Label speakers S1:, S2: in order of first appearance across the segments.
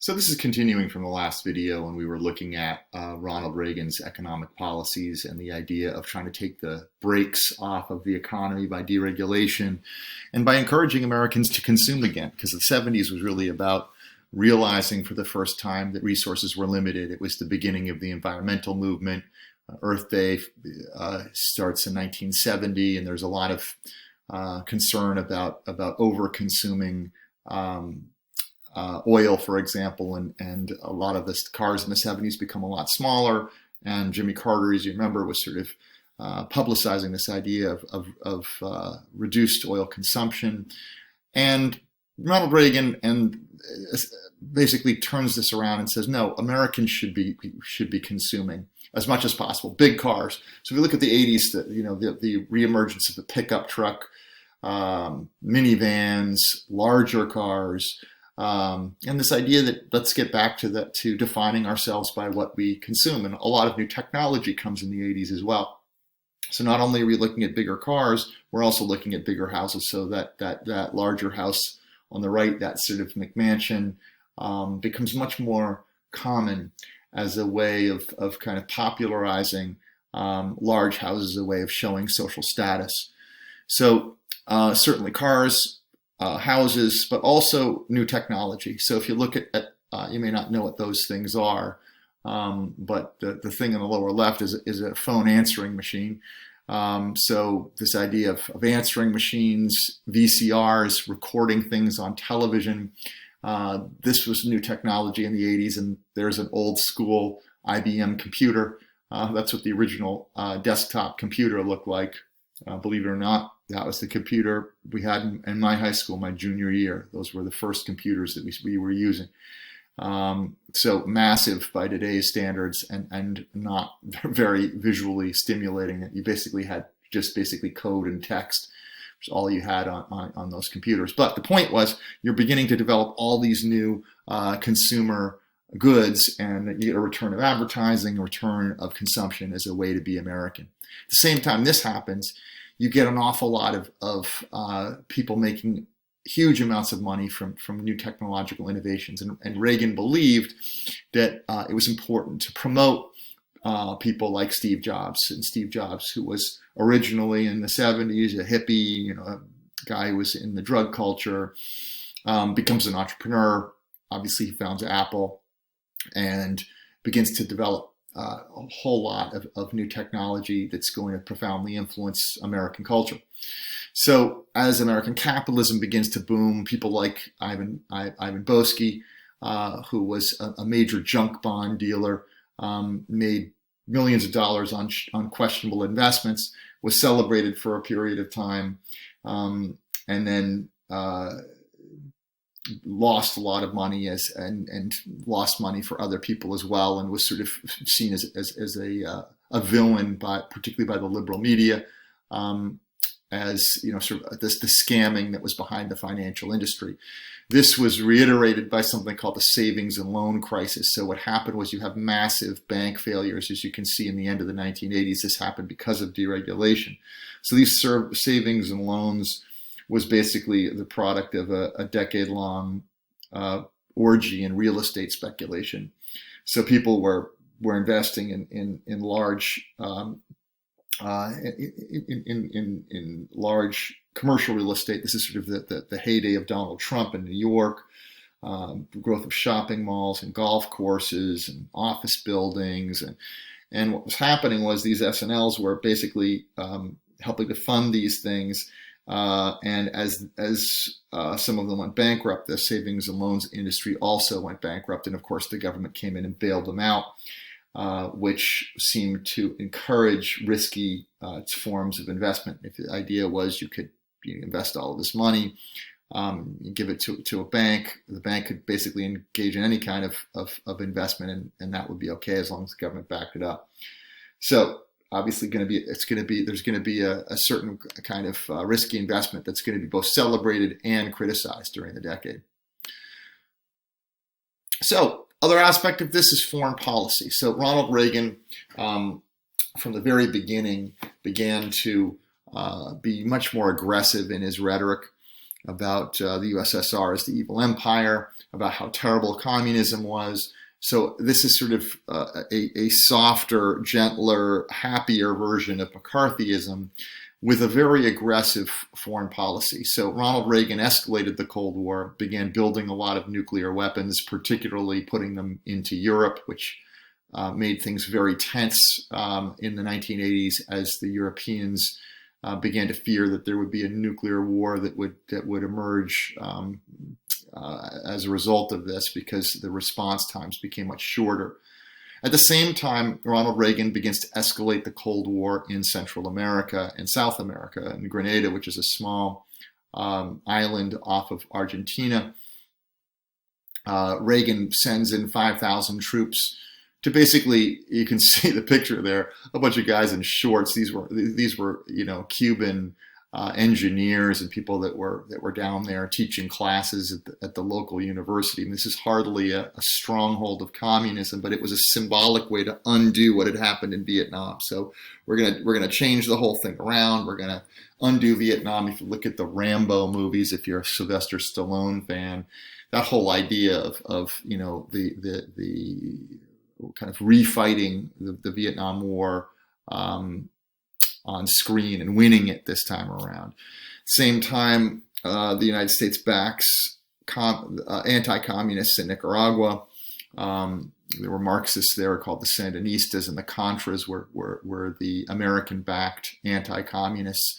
S1: So this is continuing from the last video when we were looking at Ronald Reagan's economic policies and the idea of trying to take the brakes off of the economy by deregulation and by encouraging Americans to consume again, because the 70s was really about realizing for the first time that resources were limited. It was the beginning of the environmental movement. Earth Day starts in 1970, and there's a lot of concern about over-consuming oil, for example, and a lot of the cars in the 70s become a lot smaller. And Jimmy Carter, as you remember, was sort of publicizing this idea of reduced oil consumption. And Ronald Reagan basically turns this around and says, no, Americans should be consuming as much as possible. Big cars. So if you look at the 80s, the reemergence of the pickup truck, minivans, larger cars. And this idea that let's get back to defining ourselves by what we consume. And a lot of new technology comes in the 80s as well. So not only are we looking at bigger cars, we're also looking at bigger houses. So that larger house on the right, that sort of McMansion, becomes much more common as a way of kind of popularizing large houses, a way of showing social status. So certainly cars, houses, but also new technology. So if you look at you may not know what those things are, but the thing on the lower left is a phone answering machine. So this idea of answering machines, VCRs, recording things on television, this was new technology in the 80s, and there's an old school IBM computer. That's what the original desktop computer looked like. Believe it or not, that was the computer we had in my high school, my junior year. Those were the first computers that we were using. So massive by today's standards and not very visually stimulating. You basically had just code and text, which is all you had on those computers. But the point was, you're beginning to develop all these new consumer goods, and you get a return of advertising, a return of consumption as a way to be American. At the same time this happens, you get an awful lot of people making huge amounts of money from new technological innovations. And Reagan believed that it was important to promote people like Steve Jobs. And Steve Jobs, who was originally in the 70s, a hippie, a guy who was in the drug culture, becomes an entrepreneur. Obviously, he founds Apple and begins to develop a whole lot of new technology that's going to profoundly influence American culture. So as American capitalism begins to boom, people like Ivan Boesky, who was a major junk bond dealer, made millions of dollars on questionable investments, was celebrated for a period of time, and then lost a lot of money and lost money for other people as well, and was sort of seen as a villain particularly by the liberal media, as sort of the scamming that was behind the financial industry. This was reiterated by something called the savings and loan crisis. So what happened was you have massive bank failures, as you can see in the end of the 1980s. This happened because of deregulation. So these savings and loans was basically the product of a decade-long orgy in real estate speculation. So people were investing in large in large commercial real estate. This is sort of the heyday of Donald Trump in New York, growth of shopping malls and golf courses and office buildings. And what was happening was these S&Ls were basically helping to fund these things. And as some of them went bankrupt, the savings and loans industry also went bankrupt. And of course, the government came in and bailed them out, which seemed to encourage risky forms of investment. If the idea was you could invest all of this money, you give it to a bank, the bank could basically engage in any kind of investment, and that would be okay as long as the government backed it up. So obviously there's going to be a certain kind of risky investment that's going to be both celebrated and criticized during the decade. So other aspect of this is foreign policy. So Ronald Reagan, from the very beginning, began to be much more aggressive in his rhetoric. about the USSR as the evil empire, about how terrible communism was. So this is sort of a softer, gentler, happier version of McCarthyism with a very aggressive foreign policy. So Ronald Reagan escalated the Cold War, began building a lot of nuclear weapons, particularly putting them into Europe, which made things very tense in the 1980s as the Europeans began to fear that there would be a nuclear war that would emerge as a result of this, because the response times became much shorter. At the same time, Ronald Reagan begins to escalate the Cold War in Central America and South America. In Grenada, which is a small island off of Argentina, Reagan sends in 5,000 troops to basically, you can see the picture there, a bunch of guys in shorts. These were Cuban engineers and people that were down there teaching classes at the local university. And this is hardly a stronghold of communism, but it was a symbolic way to undo what had happened in Vietnam. So we're gonna change the whole thing around. We're gonna undo Vietnam. If you look at the Rambo movies, if you're a Sylvester Stallone fan, that whole idea of the kind of refighting the Vietnam War on screen and winning it this time around. Same time, the United States backs anti-communists in Nicaragua. There were Marxists there called the Sandinistas, and the Contras were the American-backed anti-communists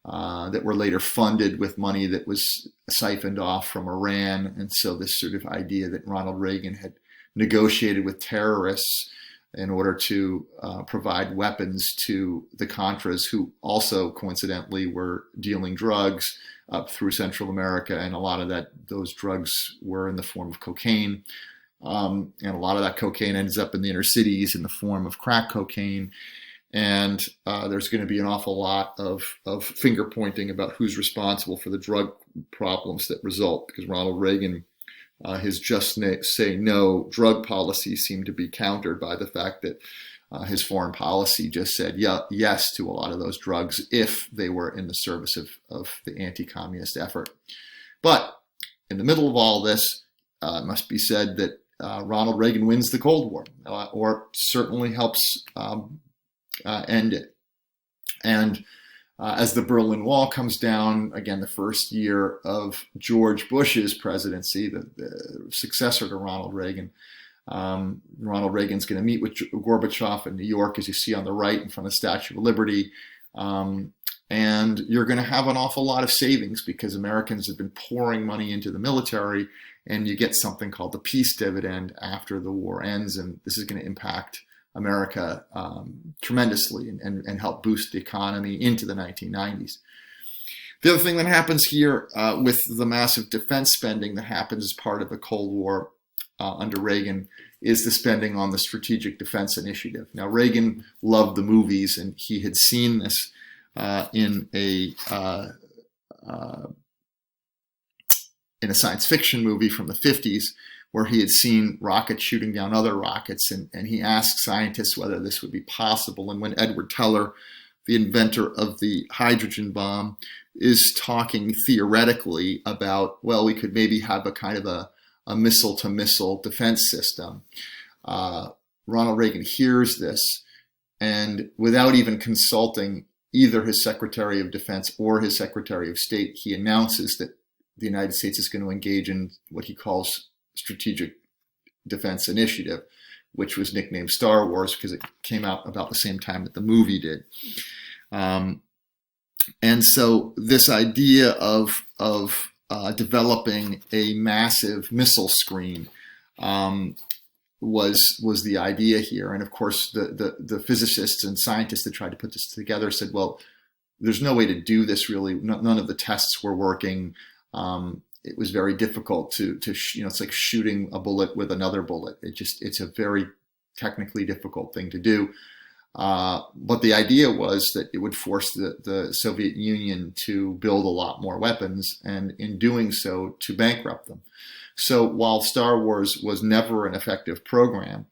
S1: that were later funded with money that was siphoned off from Iran. And so this sort of idea that Ronald Reagan had negotiated with terrorists in order to provide weapons to the Contras, who also coincidentally were dealing drugs up through Central America, and a lot of those drugs were in the form of cocaine, and a lot of that cocaine ends up in the inner cities in the form of crack cocaine. And there's going to be an awful lot of finger pointing about who's responsible for the drug problems that result, because Ronald Reagan, his just say no drug policy seemed to be countered by the fact that his foreign policy just said yes to a lot of those drugs if they were in the service of the anti-communist effort. But in the middle of all this, it must be said that Ronald Reagan wins the Cold War, or certainly helps end it. And as the Berlin Wall comes down, again, the first year of George Bush's presidency, the successor to Ronald Reagan, Ronald Reagan's going to meet with Gorbachev in New York, as you see on the right in front of the Statue of Liberty. And you're going to have an awful lot of savings because Americans have been pouring money into the military, and you get something called the peace dividend after the war ends. And this is going to impact America tremendously and help boost the economy into the 1990s. The other thing that happens here with the massive defense spending that happens as part of the Cold War under Reagan is the spending on the Strategic Defense Initiative. Now, Reagan loved the movies, and he had seen this in a science fiction movie from the 50s, where he had seen rockets shooting down other rockets, and he asked scientists whether this would be possible. And when Edward Teller, the inventor of the hydrogen bomb, is talking theoretically about, well, we could maybe have a kind of a missile-to-missile defense system, Ronald Reagan hears this, and without even consulting either his Secretary of Defense or his Secretary of State, he announces that the United States is going to engage in what he calls Strategic Defense Initiative, which was nicknamed Star Wars because it came out about the same time that the movie did. And so this idea of developing a massive missile screen was the idea here. And of course, the physicists and scientists that tried to put this together said, well, there's no way to do this really. None of the tests were working. It was very difficult to it's like shooting a bullet with another bullet. It's a very technically difficult thing to do. But the idea was that it would force the Soviet Union to build a lot more weapons, and in doing so, to bankrupt them. So while Star Wars was never an effective program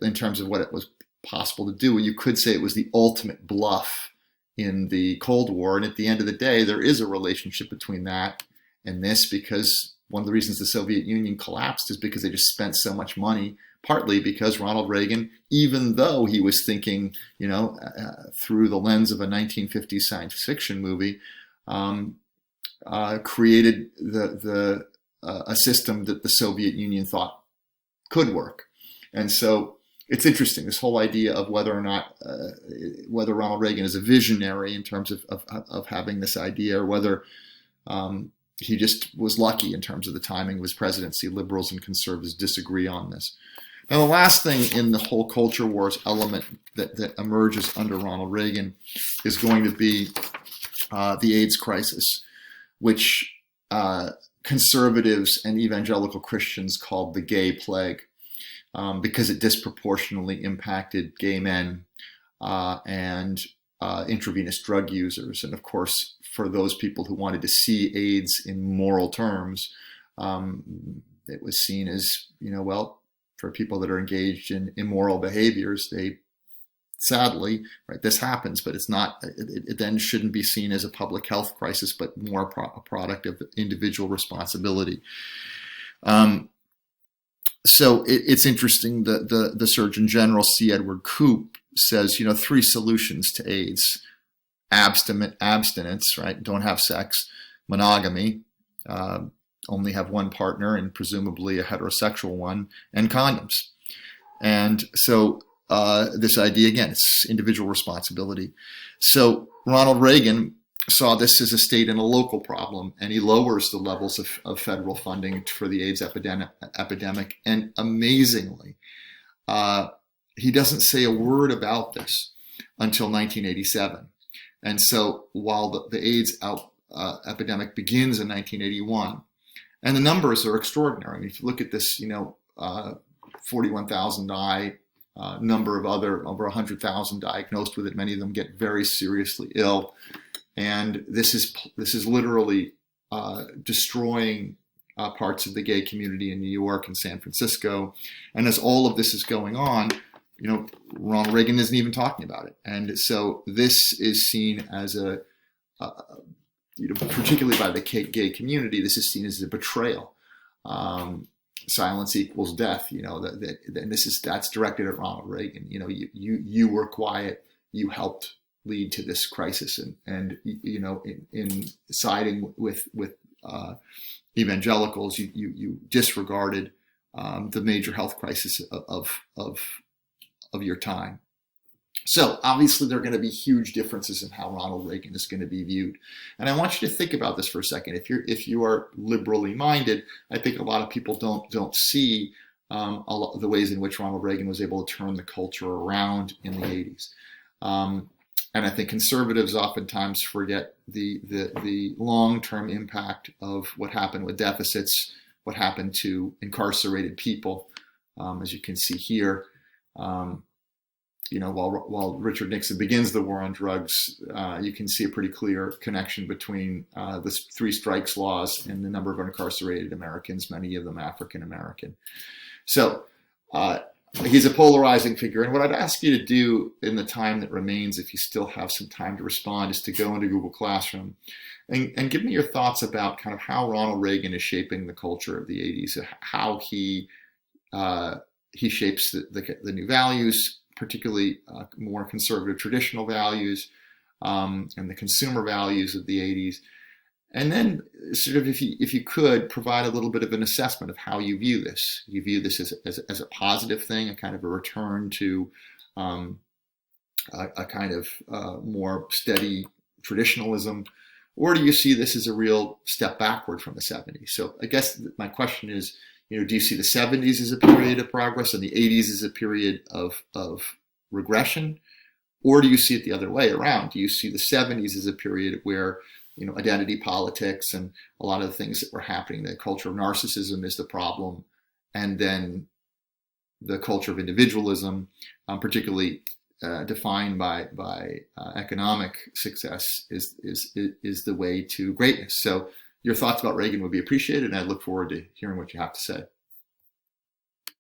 S1: in terms of what it was possible to do, you could say it was the ultimate bluff in the Cold War. And at the end of the day, there is a relationship between that and this, because one of the reasons the Soviet Union collapsed is because they just spent so much money, partly because Ronald Reagan, even though he was thinking, through the lens of a 1950s science fiction movie, created a system that the Soviet Union thought could work. And so it's interesting, this whole idea of whether or not, whether Ronald Reagan is a visionary in terms of having this idea, or whether he just was lucky in terms of the timing of his presidency. Liberals and conservatives disagree on this. Now, the last thing in the whole culture wars element that emerges under Ronald Reagan is going to be the AIDS crisis, which conservatives and evangelical Christians called the gay plague, because it disproportionately impacted gay men and intravenous drug users. And of course, for those people who wanted to see AIDS in moral terms, it was seen as, for people that are engaged in immoral behaviors, they sadly, right, this happens, but it's not, it then shouldn't be seen as a public health crisis, but more a product of individual responsibility. So it's interesting that the Surgeon General, C. Edward Koop, says, 3 solutions to AIDS: abstinence, right? Don't have sex; monogamy, only have one partner and presumably a heterosexual one; and condoms. And so this idea, again, it's individual responsibility. So Ronald Reagan saw this as a state and a local problem, and he lowers the levels of federal funding for the AIDS epidemic. And amazingly, he doesn't say a word about this until 1987. And so while the AIDS epidemic begins in 1981, and the numbers are extraordinary. I mean, if you look at this, 41,000 die, number of over 100,000 diagnosed with it. Many of them get very seriously ill. And this is literally destroying parts of the gay community in New York and San Francisco. And as all of this is going on, Ronald Reagan isn't even talking about it. And so this is seen as particularly by the gay community, this is seen as a betrayal. Silence equals death. And that's directed at Ronald Reagan. You were quiet. You helped lead to this crisis, and in siding with evangelicals, you disregarded the major health crisis of your time. So obviously there are going to be huge differences in how Ronald Reagan is going to be viewed. And I want you to think about this for a second. If you are liberally minded, I think a lot of people don't see the ways in which Ronald Reagan was able to turn the culture around in the 80s. And I think conservatives oftentimes forget the long-term impact of what happened with deficits, what happened to incarcerated people, as you can see here. While Richard Nixon begins the war on drugs, you can see a pretty clear connection between the 3 strikes laws and the number of incarcerated Americans, many of them African American. So he's a polarizing figure. And what I'd ask you to do in the time that remains, if you still have some time to respond, is to go into Google Classroom and give me your thoughts about kind of how Ronald Reagan is shaping the culture of the 80s, how he shapes the new values, particularly more conservative traditional values, and the consumer values of the 80s. And then sort of, if you could, provide a little bit of an assessment of how you view this. You view this as a positive thing, a kind of a return to a kind of more steady traditionalism, or do you see this as a real step backward from the 70s? So I guess my question is, do you see the 70s as a period of progress and the 80s as a period of regression? Or do you see it the other way around? Do you see the 70s as a period where identity politics and a lot of the things that were happening, the culture of narcissism is the problem, and then the culture of individualism, particularly defined by economic success, is the way to greatness? So your thoughts about Reagan would be appreciated, and I look forward to hearing what you have to say.